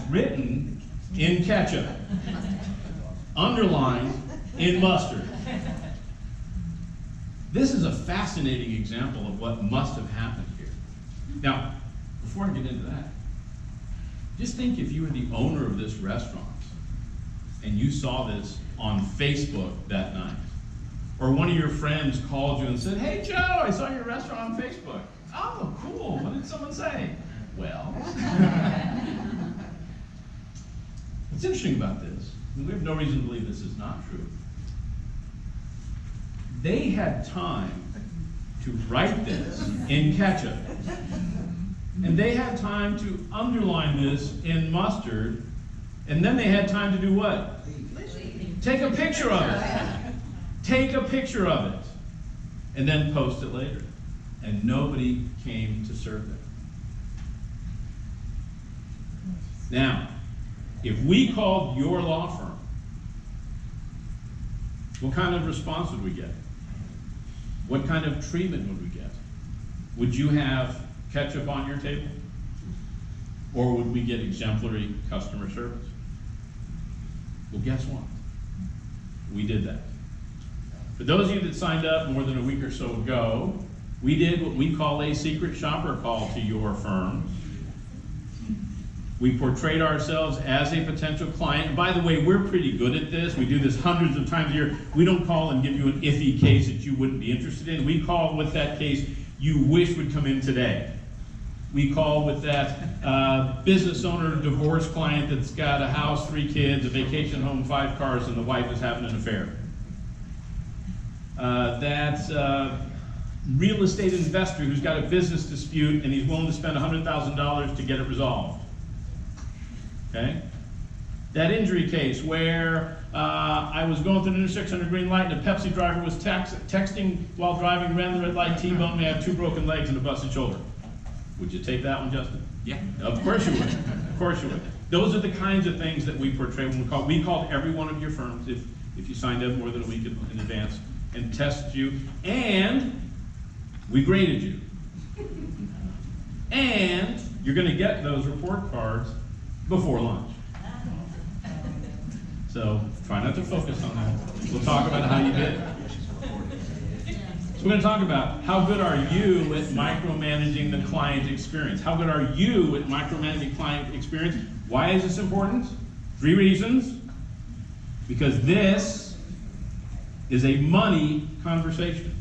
written in ketchup, underlined in mustard. This is a fascinating example of what must have happened here. Now, before I get into that, just think if you were the owner of this restaurant and you saw this on Facebook that night, or one of your friends called you and said, "Hey Joe, I saw your restaurant on Facebook." "Oh, cool, what did someone say?" "Well," what's interesting about this, and we have no reason to believe this is not true, they had time to write this in ketchup. And they had time to underline this in mustard. And then they had time to do what? Take a picture of it. Take a picture of it. And then post it later. And nobody came to serve them. Now, if we called your law firm, what kind of response would we get? What kind of treatment would we get? Would you have ketchup on your table? Or would we get exemplary customer service? Well, guess what? We did that. For those of you that signed up more than a week or so ago, we did what we call a secret shopper call to your firm. We portrayed ourselves as a potential client. And by the way, we're pretty good at this. We do this hundreds of times a year. We don't call and give you an iffy case that you wouldn't be interested in. We call with that case you wish would come in today. We call with that business owner, divorce client that's got a house, 3 kids, a vacation home, 5 cars, and the wife is having an affair. That's real estate investor who's got a business dispute and he's willing to spend $100,000 to get it resolved. Okay? That injury case where I was going through an intersection under green light and a Pepsi driver was texting while driving, ran the red light, T-boned me, I have 2 broken legs and a busted shoulder. Would you take that one, Justin? Yeah. Of course you would. Of course you would. Those are the kinds of things that we portray when we call. We called every one of your firms, if you signed up more than a week in advance, and tested you, and we graded you. And you're going to get those report cards before lunch. So try not to focus on that. We'll talk about how you did. So we're going to talk about how good are you at micromanaging the client experience? How good are you at micromanaging client experience? Why is this important? 3 reasons. Because this is a money conversation.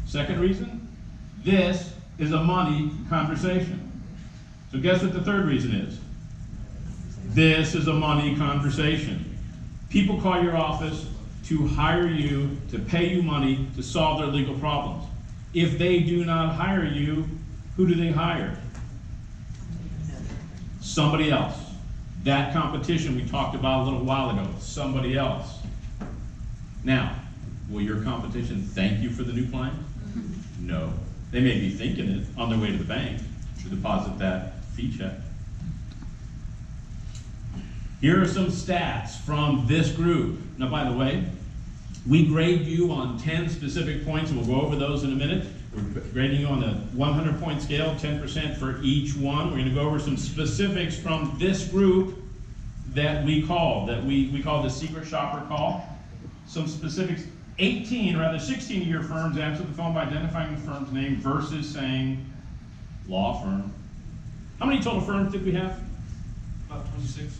Second reason, this is a money conversation. So guess what the third reason is? This is a money conversation. People call your office to hire you, to pay you money to solve their legal problems. If they do not hire you, who do they hire? Somebody else. That competition we talked about a little while ago, somebody else. Now, will your competition thank you for the new client? No. They may be thinking it on their way to the bank to deposit that fee check. Here are some stats from this group. Now, by the way, we grade you on 10 specific points, and we'll go over those in a minute. We're grading you on a 100-point scale, 10% for each one. We're going to go over some specifics from this group that we call the secret shopper call. Some specifics. 16 of your firms answered the phone by identifying the firm's name versus saying law firm. How many total firms did we have? About 26.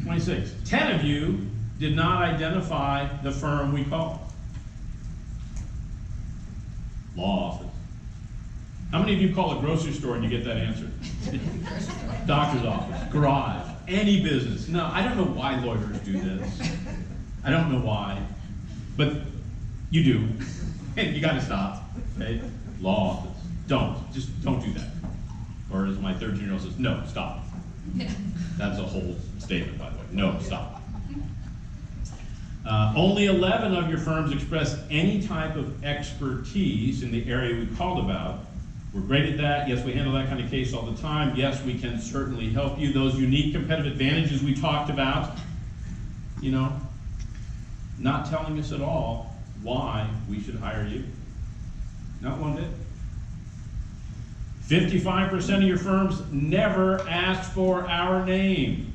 26. 10 of you did not identify the firm we called. Law office. How many of you call a grocery store and you get that answer? Doctor's office, garage, any business. No, I don't know why lawyers do this. I don't know why, but you do, and you got to stop. Okay? Law office. Just don't do that. Or as my 13-year-old says, no, stop. That's a whole statement, by the way. No, stop. Only 11 of your firms expressed any type of expertise in the area we called about. We're great at that. Yes, we handle that kind of case all the time. Yes, we can certainly help you. Those unique competitive advantages we talked about, not telling us at all why we should hire you. Not one bit. 55% of your firms never ask for our name.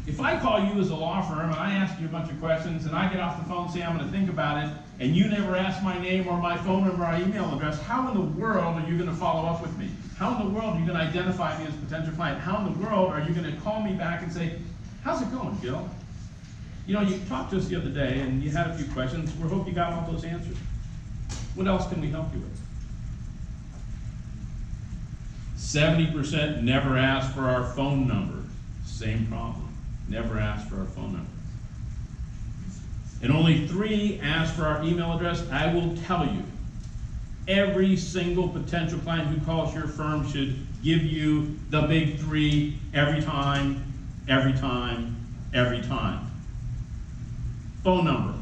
If I call you as a law firm and I ask you a bunch of questions and I get off the phone and say I'm going to think about it, and you never ask my name or my phone number or email address, how in the world are you going to follow up with me? How in the world are you going to identify me as a potential client? How in the world are you going to call me back and say, how's it going, Gil? You know, you talked to us the other day and you had a few questions. We hope you got all those answers. What else can we help you with? 70% never ask for our phone number. Same problem. Never ask for our phone number. And only 3 ask for our email address. I will tell you, every single potential client who calls your firm should give you the big 3 every time, every time, every time. Phone number,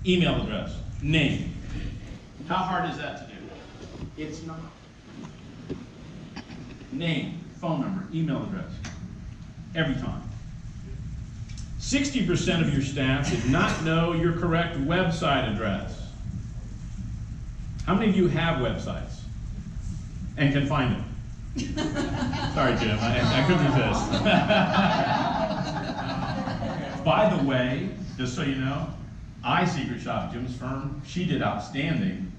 email address, name. How hard is that to do? It's not. Name, phone number, email address, every time. 60% of your staff did not know your correct website address. How many of you have websites and can find them? Sorry, Jim, I couldn't resist. By the way, just so you know, I secret shopped Jim's firm. She did outstanding.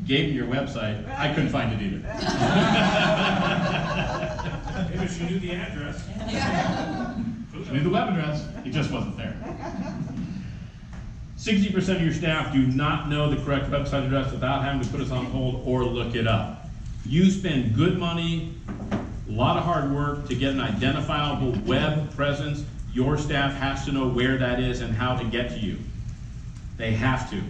Gave me your website. I couldn't find it either. Maybe she knew the address. She knew the web address. It just wasn't there. 60% of your staff do not know the correct website address without having to put us on hold or look it up. You spend good money, a lot of hard work to get an identifiable web presence. Your staff has to know where that is and how to get to you. They have to.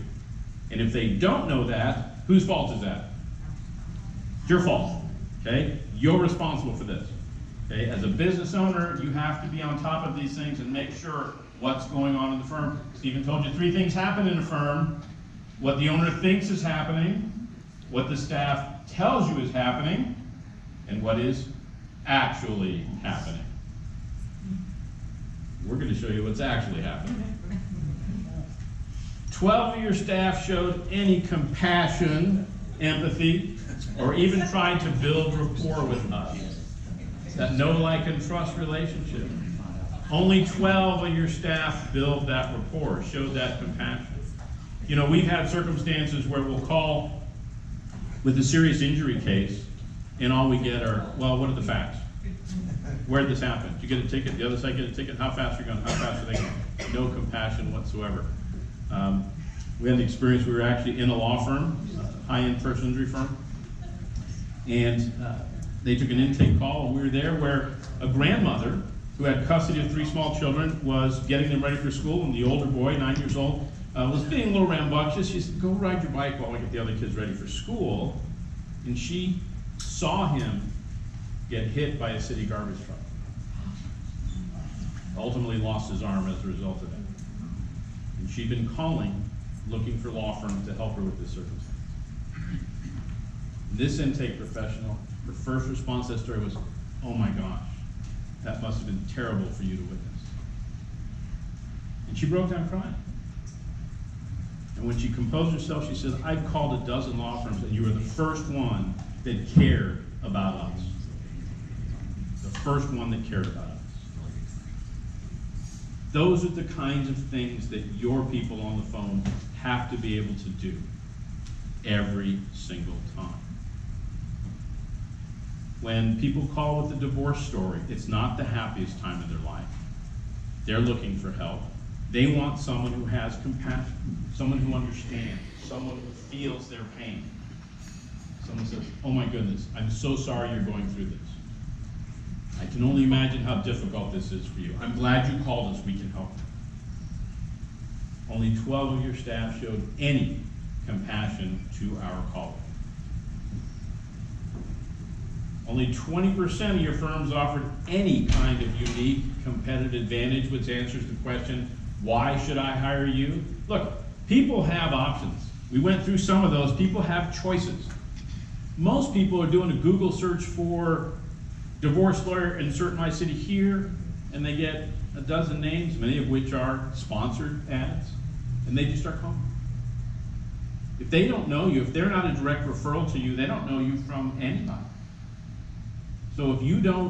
And if they don't know that, whose fault is that? It's your fault, okay? You're responsible for this, okay? As a business owner, you have to be on top of these things and make sure what's going on in the firm. Stephen told you 3 things happen in a firm: what the owner thinks is happening, what the staff tells you is happening, and what is actually happening. We're going to show you what's actually happening. 12 of your staff showed any compassion, empathy, or even tried to build rapport with us. That know, like, and trust relationship. Only 12 of your staff built that rapport, showed that compassion. You know, we've had circumstances where we'll call with a serious injury case, and all we get are, well, what are the facts? Where did this happen? Did you get a ticket? The other side get a ticket? How fast are you going? How fast are they going? No compassion whatsoever. We had the experience, we were actually in a law firm, a high-end personal injury firm, and they took an intake call while we were there where a grandmother who had custody of 3 small children was getting them ready for school, and the older boy, 9 years old, was being a little rambunctious. She said, go ride your bike while we get the other kids ready for school. And she saw him get hit by a city garbage truck. Ultimately lost his arm as a result of that. And she'd been calling, looking for law firms to help her with this circumstance. This intake professional, her first response to that story was, oh my gosh, that must have been terrible for you to witness. And she broke down crying. And when she composed herself, she said, I've called a dozen law firms and you were the first one that cared about us. The first one that cared about us. Those are the kinds of things that your people on the phone have to be able to do every single time. When people call with a divorce story, it's not the happiest time of their life. They're looking for help. They want someone who has compassion, someone who understands, someone who feels their pain. Someone says, oh my goodness, I'm so sorry you're going through this. I can only imagine how difficult this is for you. I'm glad you called us, we can help you. Only 12 of your staff showed any compassion to our caller. Only 20% of your firms offered any kind of unique competitive advantage, which answers the question, why should I hire you? Look, people have options. We went through some of those. People have choices. Most people are doing a Google search for divorce lawyer, insert my city here, and they get a dozen names, many of which are sponsored ads, and they just start calling. If they don't know you, if they're not a direct referral to you, they don't know you from anybody. So if you don't